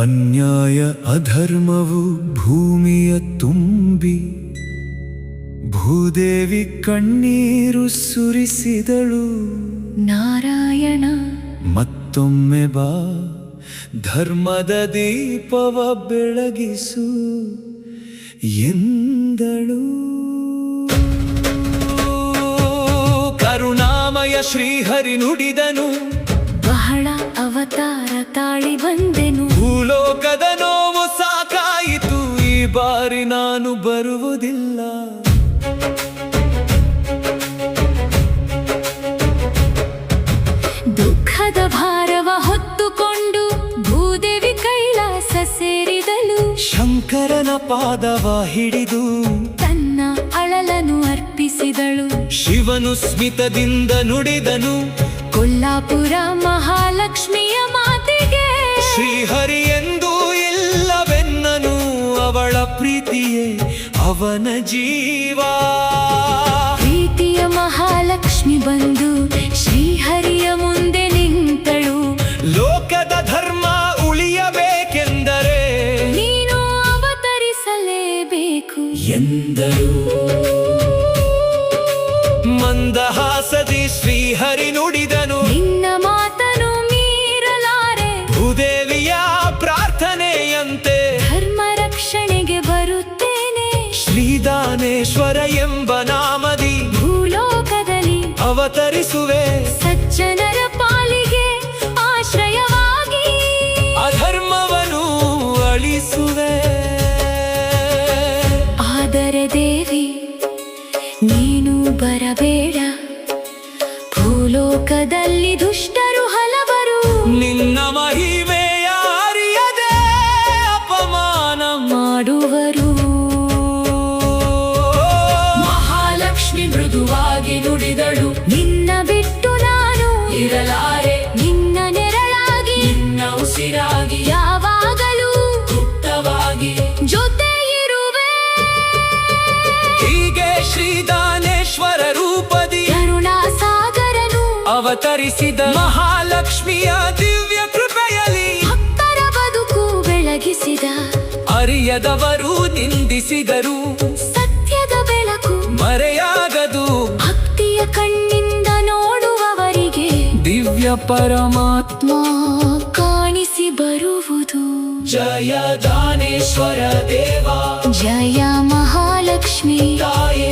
ಅನ್ಯಾಯ ಅಧರ್ಮವು ಭೂಮಿಯ ತುಂಬಿ ಭೂದೇವಿ ಕಣ್ಣೀರು ಸುರಿಸಿದಳು. ನಾರಾಯಣ ಮತ್ತೊಮ್ಮೆ ಬಾ, ಧರ್ಮದ ದೀಪವ ಬೆಳಗಿಸು ಎಂದಳು. ಕರುಣಾಮಯ ಶ್ರೀಹರಿ ನುಡಿದನು, ಬಹಳ ಅವತಾರ ತಾಳಿ ಬಂದೆನು. ಭೂಲೋಕದ ನೋವು ಸಾಕಾಯಿತು, ಈ ಬಾರಿ ನಾನು ಬರುವುದಿಲ್ಲ. ದುಃಖದ ಭಾರವ ಹೊತ್ತುಕೊಂಡು ಭೂದೇವಿ ಕೈಲಾಸ ಸೇರಿದಳು. ಶಂಕರನ ಪಾದವ ಹಿಡಿದು ತನ್ನ ಅಳಲನ್ನು ಅರ್ಪಿಸಿದಳು. ಶಿವನು ಸ್ಮಿತದಿಂದ ನುಡಿದನು, ಕೊಲ್ಲಾಪುರ ಮಹಾಲಕ್ಷ್ಮಿಯ ಮಾತಿಗೆ ಶ್ರೀಹರಿ ಎಂದು ಇಲ್ಲವೆನ್ನನು, ಅವಳ ಪ್ರೀತಿಯೇ ಅವನ ಜೀವ. ಪ್ರೀತಿಯ ಮಹಾಲಕ್ಷ್ಮಿ ಬಂದು ಶ್ರೀಹರಿಯ ಮುಂದೆ ನಿಂತಳು. ಲೋಕದ ಧರ್ಮ ಉಳಿಯಬೇಕೆಂದರೆ ನೀನು ಅವತರಿಸಲೇಬೇಕು ಎಂದರು. ಮಂದಹಾಸದಿ ಶ್ರೀಹರಿ ನುಡಿದನು, ನಿನ್ನ ಮಾತನು ಮೀರಲಾರೆ. ಭೂದೇವಿಯ ಪ್ರಾರ್ಥನೆಯಂತೆ ಧರ್ಮ ರಕ್ಷಣೆಗೆ ಬರುತ್ತೇನೆ. ಶ್ರೀದಾನೇಶ್ವರ ಎಂಬ ನಾಮದಿ ಭೂಲೋಕದಲ್ಲಿ ಅವತರಿಸುವೆ. ಸಜ್ಜನರ ಪಾಲಿಗೆ ಆಶ್ರಯವಾಗಿ ಅಧರ್ಮವನ್ನು ಅಳಿಸುವೆ. ಆದರೆ ದೇವಿ ನೀನು ಬರಬೇಡ, ಭೂಲೋಕದಲ್ಲಿ ದುಷ್ಟರು ಹಲವರು ನಿನ್ನ ಮಹಿಮೆಯ ಅರಿಯದೆ ಅಪಮಾನ ಮಾಡುವರು. ಮಹಾಲಕ್ಷ್ಮಿ ಮೃದುವಾಗಿ ನುಡಿದಳು, ನಿನ್ನ ಬಿಟ್ಟು ನಾನು ಇರಲಾರೆ. ನಿನ್ನ ನೆರಳಾಗಿ ನಿನ್ನ ಉಸಿರಾಗಿ ಯಾವಾಗಲೂ ಗುಪ್ತವಾಗಿ ಜೊತೆ ಇರುವೆ. ಹೀಗೆ ಶ್ರೀದಾನೇಶ್ವರ ರೂಪದಿ ಕರುಣಾ ಸಾಗರನು ಅವತರಿಸಿದ ಮಹಾಲಕ್ಷ್ಮಿಯ ದಿವ್ಯ ಕೃಪೆಯಲ್ಲಿ ಭಕ್ತರ ಬದುಕು ಬೆಳಗಿಸಿದ. ಅರಿಯದವರು ನಿಂದಿಸಿದರು, ಸತ್ಯದ ಬೆಳಕು ಮರೆಯಾಗದು. ಭಕ್ತಿಯ ಕಣ್ಣಿಂದ ನೋಡುವವರಿಗೆ ದಿವ್ಯ ಪರಮಾತ್ಮ ಕಾಣಿಸಿ ಬರುವುದು. ಜಯ ದಾನೇಶ್ವರ ದೇವ, ಜಯ ಮಹಾಲಕ್ಷ್ಮಿ ತಾಯೇ